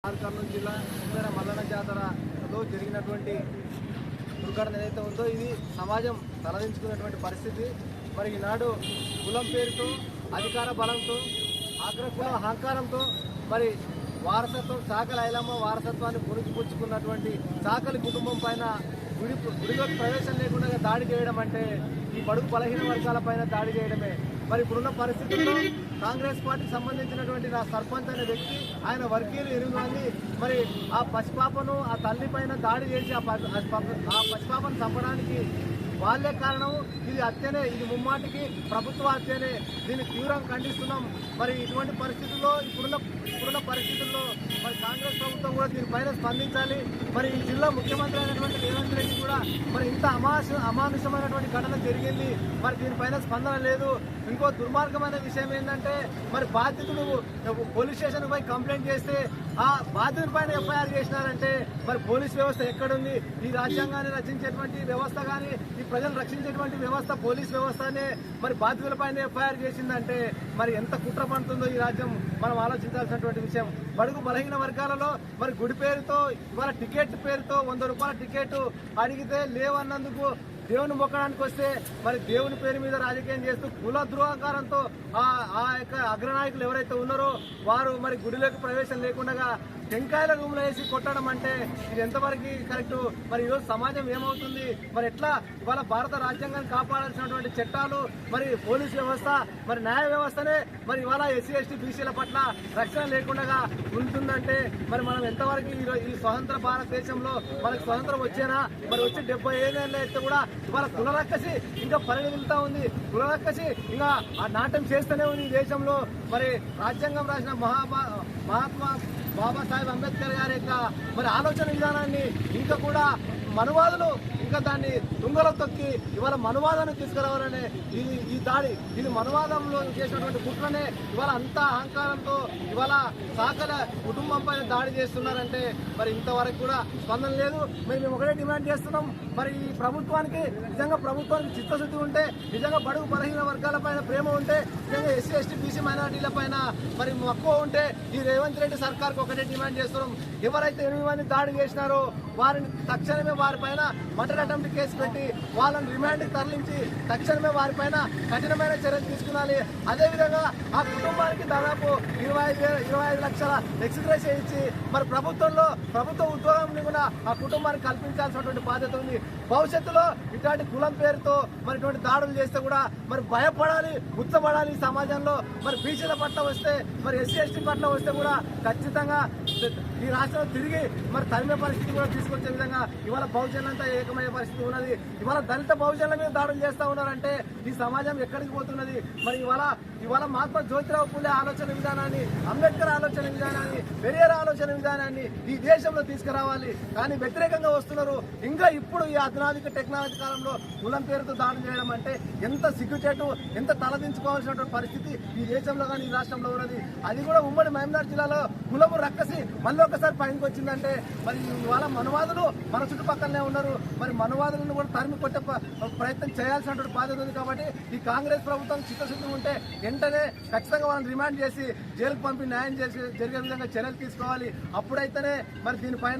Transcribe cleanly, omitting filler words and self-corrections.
కర్నూలు జిల్లా మల్లన్న జాతరలో జరిగినటువంటి దుర్ఘటన ఏదైతే ఉందో ఇది సమాజం తలదించుకున్నటువంటి పరిస్థితి. మరి ఈనాడు కులం పేరుతో, అధికార బలంతో, ఆగ్రహకుల అహంకారంతో మరి వారసత్వం చాకలి ఐలమ్మ వారసత్వాన్ని పుణికిపుచ్చుకున్నటువంటి చాకలి కుటుంబం పైన గుడిలోకి ప్రవేశం లేకుండా దాడి చేయడం అంటే ఈ బడుగు బలహీన వర్గాల పైన దాడి చేయడమే. మరి ఇప్పుడున్న పరిస్థితుల్లో కాంగ్రెస్ పార్టీకి సంబంధించినటువంటి నా సర్పంచ్ అనే వ్యక్తి, ఆయన వర్గీయులు 8 మంది మరి ఆ పసిపాపను ఆ తల్లి పైన దాడి చేసి ఆ పసిపాపను చంపడానికి వాళ్ళే కారణం. ఇది హత్యనే, ఇది ముమ్మాటికి ప్రభుత్వ హత్యనే. దీన్ని తీవ్రంగా ఖండిస్తున్నాం. మరి ఇటువంటి పరిస్థితుల్లో ఇప్పుడున్న పరిస్థితుల్లో మరి కాంగ్రెస్ ప్రభుత్వం కూడా దీనిపైన స్పందించాలి. మరి ఈ జిల్లా ముఖ్యమంత్రి అయినటువంటి రేవంత్ రెడ్డి కూడా మరి ఇంత అమానుషమైనటువంటి ఘటన జరిగింది, మరి దీనిపైన స్పందన లేదు. ఇంకో దుర్మార్గమైన విషయం ఏంటంటే మరి బాధితుడు పోలీస్ స్టేషన్ పోయి కంప్లైంట్ చేస్తే ఆ బాధితుడి పైన ఎఫ్ఐఆర్ చేసినారంటే మరి పోలీస్ వ్యవస్థ ఎక్కడుంది? ఈ రాజ్యాంగాన్ని రచించేటువంటి వ్యవస్థ కానీ, ఈ ప్రజలు రక్షించేటువంటి వ్యవస్థ పోలీస్ వ్యవస్థనే మరి బాధితుల పైన ఎఫ్ఐఆర్ చేసిందంటే మరి ఎంత కుట్ర పడుతుందో ఈ రాజ్యం మనం ఆలోచించాల్సినటువంటి విషయం. బడుగు బలహీన వర్గాలలో మరి గుడి పేరుతో ఇవాళ టికెట్ పేరుతో 100 రూపాయల టికెట్ అడిగితే లేవన్నందుకు దేవుని మొక్కడానికి వస్తే మరి దేవుని పేరు మీద రాజకీయం చేస్తూ కుల ధృవకారంతో ఆ యొక్క అగ్రనాయకులు ఎవరైతే ఉన్నారో వారు మరి గుడిలోకి ప్రవేశం లేకుండా టెంకాయల రూమ్లో వేసి కొట్టడం అంటే ఇది ఎంతవరకు కరెక్టు? మరి ఈరోజు సమాజం ఏమవుతుంది? మరి ఎట్లా ఇవాళ భారత రాజ్యాంగాన్ని కాపాడాల్సినటువంటి చట్టాలు, మరి పోలీస్ వ్యవస్థ, మరి న్యాయ వ్యవస్థనే మరి ఇవాళ ఎస్సీ ఎస్టీ బీసీల పట్ల రక్షణ లేకుండా ఉంటుందంటే మరి మనం ఎంతవరకు ఈ స్వతంత్ర భారతదేశంలో మనకు స్వతంత్రం వచ్చేనా? మరి వచ్చి 75 ఏళ్ళు అయితే కూడా ఇవాళ కులరక్కసి ఇంకా పరిగెడుతూ ఉంది. కులరక్కసి ఇంకా ఆ నాట్యం చేస్తూనే ఉంది ఈ దేశంలో. మరి రాజ్యాంగం రాసిన మహాత్మా బాబాసాహెబ్ అంబేద్కర్ గారి యొక్క మరి ఆలోచన విధానాన్ని ఇంకా కూడా మనువాదులు ఇంకా దాన్ని తుంగలో తొక్కి ఇవాళ మనువాదాన్ని తీసుకురావాలనే ఈ దాడి, ఇది మనువాదంలో చేసినటువంటి కుట్రనే ఇవాళ అంతా అహంకారంతో ఇవాళ సాకల కుటుంబం పైన దాడి చేస్తున్నారంటే మరి ఇంతవరకు కూడా స్పందన లేదు. మేము ఒకటే డిమాండ్ చేస్తున్నాం. మరి ఈ ప్రభుత్వానికి నిజంగా చిత్తశుద్ధి ఉంటే, నిజంగా బడుగు బలహీన వర్గాల పైన ప్రేమ ఉంటే, నిజంగా ఎస్సీ ఎస్టీ బీసీ మైనారిటీల పైన మరి మక్కువ ఉంటే ఈ రేవంత్ రెడ్డి సర్కార్కి ఒకటే డిమాండ్ చేస్తున్నాం. ఎవరైతే 8 మంది దాడి చేసినారో వారిని తక్షణమే వారిపైన మర్డర్ అటెంప్ట్ కేసు పెట్టి వాళ్ళని రిమాండ్కి తరలించి తక్షణమే వారిపైన కఠినమైన చర్యలు తీసుకునాలి. అదేవిధంగా ఆ కుటుంబానికి దాదాపు 25 లక్షల ఎక్స్గ్రేస్ ఇచ్చి మరి ప్రభుత్వ ఉద్యోగం కూడా ఆ కుటుంబానికి కల్పించాల్సినటువంటి బాధ్యత ఉంది. భవిష్యత్తులో ఇట్లాంటి కులం పేరుతో మరి ఇటువంటి దాడులు చేస్తే కూడా మరి భయపడాలి, ఉచ్చబడాలి. ఈ సమాజంలో మరి బీసీల పట్ల వస్తే, మరి ఎస్సీ ఎస్టీ పట్ల వస్తే కూడా ఖచ్చితంగా ఈ రాష్ట్రంలో తిరిగి మరి తరిమే పరిస్థితి కూడా తీసుకొచ్చే విధంగా ఇవాళ బహుజనులంతా ఏకమయ్యే పరిస్థితి ఉన్నది. ఇవాళ దళిత బహుజనుల మీద దాడులు చేస్తూ ఉన్నారంటే ఈ సమాజం ఎక్కడికి పోతున్నది? మరి ఇవాళ మహాత్మా జ్యోతిరావు పూలే ఆలోచన విధానాన్ని, అంబేద్కర్ ఆలోచన విధానాన్ని, పెరియార్ ఆలోచన విధానాన్ని ఈ దేశంలో తీసుకురావాలి. కానీ వ్యతిరేకంగా వస్తున్నారు. ఇంకా ఇప్పుడు ఈ ఆధునిక టెక్నాలజీ కాలంలో కులం పేరుతో దాడులు చేయడం అంటే ఎంత సిగ్గుచేటు, ఎంత తలదించుకోవాల్సినటువంటి పరిస్థితి ఈ దేశంలో కానీ ఈ రాష్ట్రంలో ఉన్నది. అది కూడా ఉమ్మడి మహబూబ్నగర్ జిల్లాలో కులము రక్కసి మళ్ళీ ఒకసారి పైకి వచ్చిందంటే మరి ఇవాళ మనువాదులు మన చుట్టుపక్కలనే ఉన్నారు. మరి మనువాదులను కూడా తరిమి కొట్టే ప్రయత్నం చేయాల్సినటువంటి బాధ్యత ఉంది. కాబట్టి ఈ కాంగ్రెస్ ప్రభుత్వం చిత్తశుద్ధి ఉంటే వెంటనే ఖచ్చితంగా వాళ్ళని రిమాండ్ చేసి జైలుకు పంపి న్యాయం చేసి జరిగే విధంగా చర్యలు తీసుకోవాలి. అప్పుడైతేనే మరి దీనిపైన